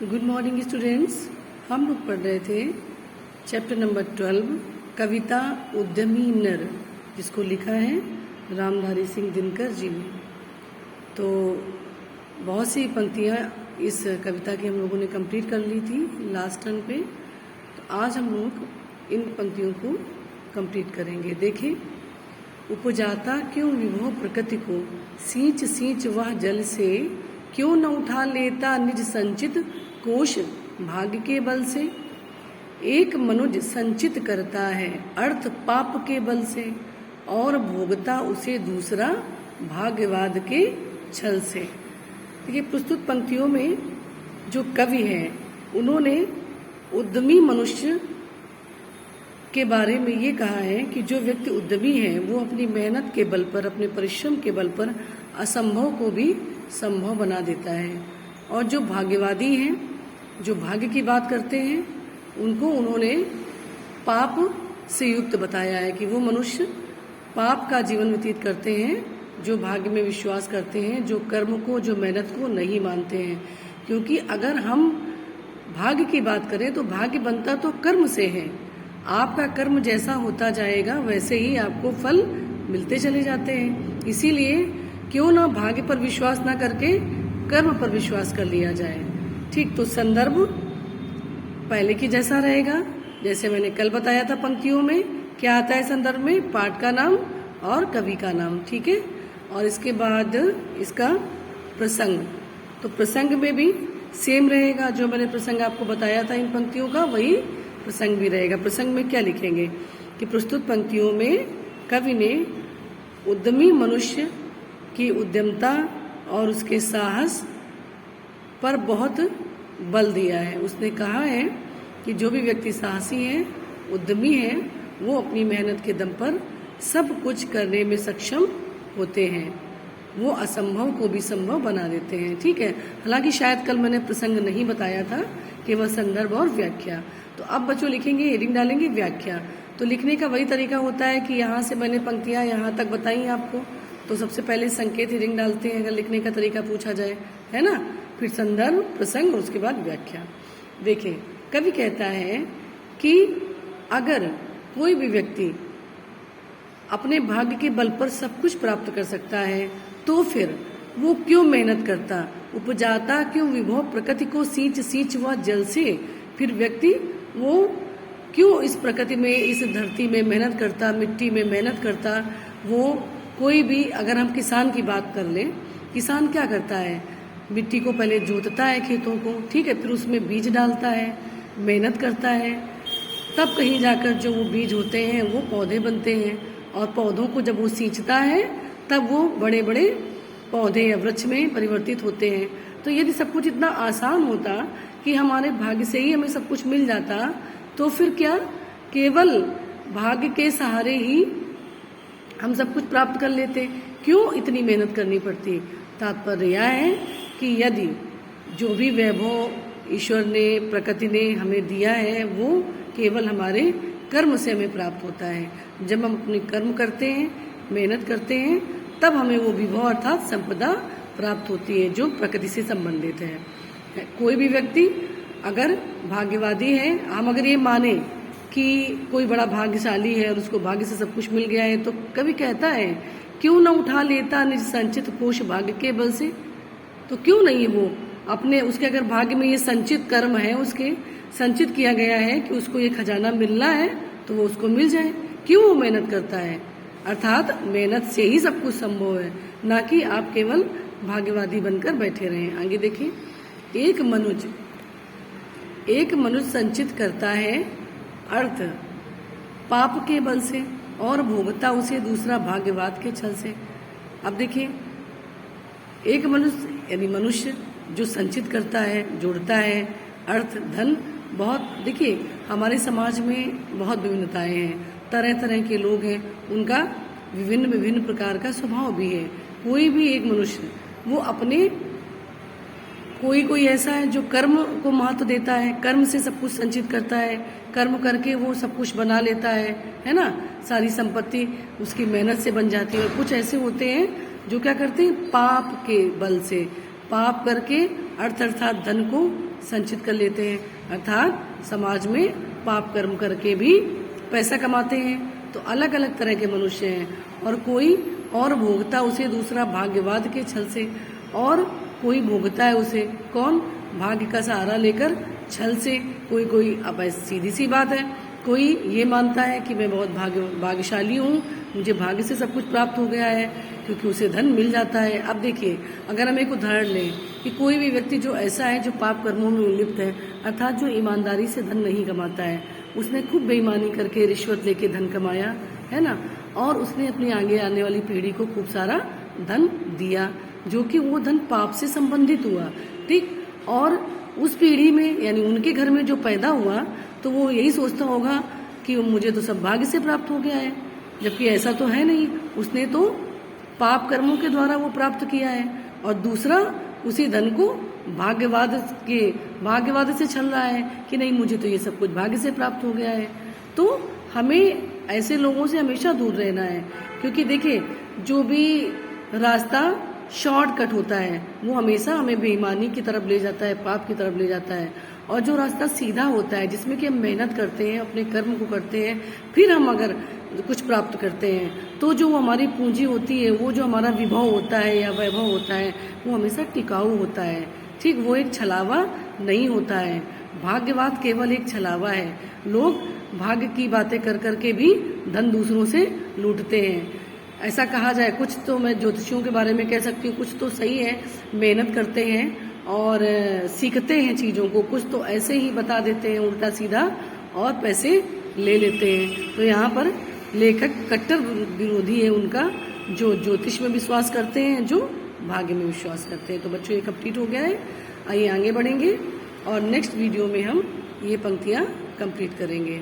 Good morning students. हम लोग पढ़ रहे थे चैप्टर नंबर 12 कविता उद्यमी नर, जिसको लिखा है रामधारी सिंह दिनकर जी ने। तो बहुत सी पंक्तियाँ इस कविता की हम लोगों ने कंप्लीट कर ली थी लास्ट टर्न पे। तो आज हम लोग इन पंक्तियों को कंप्लीट करेंगे। देखिए, उपजाता क्यों विभो प्रकृति को, सींच सींच वह जल से, क्यों न उठा लेता निज संचित कोश भाग्य के बल से। एक मनुज संचित करता है अर्थ पाप के बल से, और भोगता उसे दूसरा भाग्यवाद के छल से। देखिए, प्रस्तुत पंक्तियों में जो कवि हैं उन्होंने उद्यमी मनुष्य के बारे में ये कहा है कि जो व्यक्ति उद्यमी है वो अपनी मेहनत के बल पर, अपने परिश्रम के बल पर असंभव को भी संभव बना देता है। और जो भाग्यवादी हैं, जो भाग्य की बात करते हैं, उनको उन्होंने पाप से युक्त बताया है कि वो मनुष्य पाप का जीवन व्यतीत करते हैं, जो भाग्य में विश्वास करते हैं, जो कर्म को, जो मेहनत को नहीं मानते हैं। क्योंकि अगर हम भाग्य की बात करें तो भाग्य बनता तो कर्म से है। आपका कर्म जैसा होता जाएगा वैसे ही आपको फल मिलते चले जाते हैं। इसीलिए क्यों ना भाग्य पर विश्वास ना करके कर्म पर विश्वास कर लिया जाए। ठीक, तो संदर्भ पहले की जैसा रहेगा, जैसे मैंने कल बताया था। पंक्तियों में क्या आता है संदर्भ में? पाठ का नाम और कवि का नाम, ठीक है। और इसके बाद इसका प्रसंग, तो प्रसंग में भी सेम रहेगा। जो मैंने प्रसंग आपको बताया था इन पंक्तियों का, वही प्रसंग भी रहेगा। प्रसंग में क्या लिखेंगे कि प्रस्तुत पंक्तियों में कवि ने उद्यमी मनुष्य की उद्यमता और उसके साहस पर बहुत बल दिया है। उसने कहा है कि जो भी व्यक्ति साहसी है, उद्यमी है, वो अपनी मेहनत के दम पर सब कुछ करने में सक्षम होते हैं। वो असंभव को भी संभव बना देते हैं, ठीक है। हालांकि शायद कल मैंने प्रसंग नहीं बताया था, केवल संदर्भ और व्याख्या। तो अब बच्चों लिखेंगे, हेडिंग डालेंगे व्याख्या। तो लिखने का वही तरीका होता है कि यहाँ से मैंने पंक्तियाँ यहाँ तक बताई आपको, तो सबसे पहले संकेत हेडिंग डालते हैं अगर लिखने का तरीका पूछा जाए, है ना। फिर संदर्भ, प्रसंग और उसके बाद व्याख्या। देखिए, कवि कहता है कि अगर कोई भी व्यक्ति अपने भाग्य के बल पर सब कुछ प्राप्त कर सकता है तो फिर वो क्यों मेहनत करता। उपजाता क्यों विभो प्रकृति को, सींच सींच वह जल से। फिर व्यक्ति वो क्यों इस प्रकृति में, इस धरती में मेहनत करता, मिट्टी में मेहनत करता। वो कोई भी, अगर हम किसान की बात कर लें, किसान क्या करता है? मिट्टी को पहले जोतता है, खेतों को, ठीक है, फिर उसमें बीज डालता है, मेहनत करता है, तब कहीं जाकर जो वो बीज होते हैं वो पौधे बनते हैं। और पौधों को जब वो सींचता है तब वो बड़े बड़े पौधे या वृक्ष में परिवर्तित होते हैं। तो यदि सब कुछ इतना आसान होता कि हमारे भाग्य से ही हमें सब कुछ मिल जाता, तो फिर क्या केवल भाग्य के सहारे ही हम सब कुछ प्राप्त कर लेते? क्यों इतनी मेहनत करनी पड़ती? तात्पर्य यह है कि यदि जो भी वैभव ईश्वर ने, प्रकृति ने हमें दिया है, वो केवल हमारे कर्म से हमें प्राप्त होता है। जब हम अपने कर्म करते हैं, मेहनत करते हैं, तब हमें वो विभव अर्थात संपदा प्राप्त होती है जो प्रकृति से संबंधित है। कोई भी व्यक्ति अगर भाग्यवादी है, हम अगर ये माने कि कोई बड़ा भाग्यशाली है और उसको भाग्य से सब कुछ मिल गया है, तो कवि कहता है क्यों न उठा लेता निज संचित कोश भाग्य के बल से। तो क्यों नहीं वो अपने, उसके अगर भाग्य में ये संचित कर्म है, उसके संचित किया गया है कि उसको ये खजाना मिलना है, तो वो उसको मिल जाए। क्यों वो मेहनत करता है? अर्थात मेहनत से ही सब कुछ संभव है, ना कि आप केवल भाग्यवादी बनकर बैठे रहें। आगे देखिए, एक मनुष्य संचित करता है अर्थ पाप के बल से, और भोगता उसे दूसरा भाग्यवाद के छल से। अब देखिए, एक मनुष्य यानी मनुष्य जो संचित करता है, जोड़ता है अर्थ, धन। बहुत, देखिए हमारे समाज में बहुत विभिन्नताएं हैं, तरह तरह के लोग हैं, उनका विभिन्न विभिन्न प्रकार का स्वभाव भी है। कोई भी एक मनुष्य वो अपने, कोई ऐसा है जो कर्म को महत्व देता है, कर्म से सब कुछ संचित करता है, कर्म करके वो सब कुछ बना लेता है ना, सारी संपत्ति उसकी मेहनत से बन जाती है। और कुछ ऐसे होते हैं जो क्या करते हैं, पाप के बल से, पाप करके अर्थ अर्थात धन को संचित कर लेते हैं, अर्थात समाज में पाप कर्म करके भी पैसा कमाते हैं। तो अलग अलग तरह के मनुष्य हैं, और कोई और भोगता उसे दूसरा भाग्यवाद के छल से, और कोई भोगता है उसे कौन, भाग्य का सहारा लेकर छल से। कोई अब सीधी सी बात है, कोई ये मानता है कि मैं बहुत भाग्यशाली हूँ, मुझे भाग्य से सब कुछ प्राप्त हो गया है, क्योंकि उसे धन मिल जाता है। अब देखिए, अगर हम एक उदाहरण लें कि कोई भी व्यक्ति जो ऐसा है जो पाप कर्मों में उल्लिप्त है, अर्थात जो ईमानदारी से धन नहीं कमाता है, उसने खूब बेईमानी करके रिश्वत लेके धन कमाया है ना, और उसने अपनी आगे आने वाली पीढ़ी को खूब सारा धन दिया, जो कि वो धन पाप से संबंधित हुआ, ठीक। और उस पीढ़ी में यानी उनके घर में जो पैदा हुआ, तो वो यही सोचता होगा कि मुझे तो सब भाग्य से प्राप्त हो गया है, जबकि ऐसा तो है नहीं, उसने तो पाप कर्मों के द्वारा वो प्राप्त किया है। और दूसरा उसी धन को भाग्यवाद से छल रहा है कि नहीं, मुझे तो ये सब कुछ भाग्य से प्राप्त हो गया है। तो हमें ऐसे लोगों से हमेशा दूर रहना है, क्योंकि देखिए, जो भी रास्ता शॉर्टकट होता है वो हमेशा हमें बेईमानी की तरफ ले जाता है, पाप की तरफ ले जाता है। और जो रास्ता सीधा होता है, जिसमें कि हम मेहनत करते हैं, अपने कर्म को करते हैं, फिर हम अगर कुछ प्राप्त करते हैं, तो जो हमारी पूंजी होती है, वो जो हमारा विभव होता है या वैभव होता है, वो हमेशा टिकाऊ होता है, ठीक। वो एक छलावा नहीं होता है। भाग्यवाद केवल एक छलावा है। लोग भाग्य की बातें कर करके भी धन दूसरों से लूटते हैं। ऐसा कहा जाए, कुछ तो मैं ज्योतिषियों के बारे में कह सकती हूँ, कुछ तो सही है, मेहनत करते हैं और सीखते हैं चीज़ों को, कुछ तो ऐसे ही बता देते हैं उल्टा सीधा और पैसे ले लेते हैं। तो यहाँ पर लेखक कट्टर विरोधी है उनका, जो ज्योतिष में विश्वास करते हैं, जो भाग्य में विश्वास करते हैं। तो बच्चों, ये कंप्लीट हो गया है। आइए आगे बढ़ेंगे और नेक्स्ट वीडियो में हम ये पंक्तियाँ कंप्लीट करेंगे।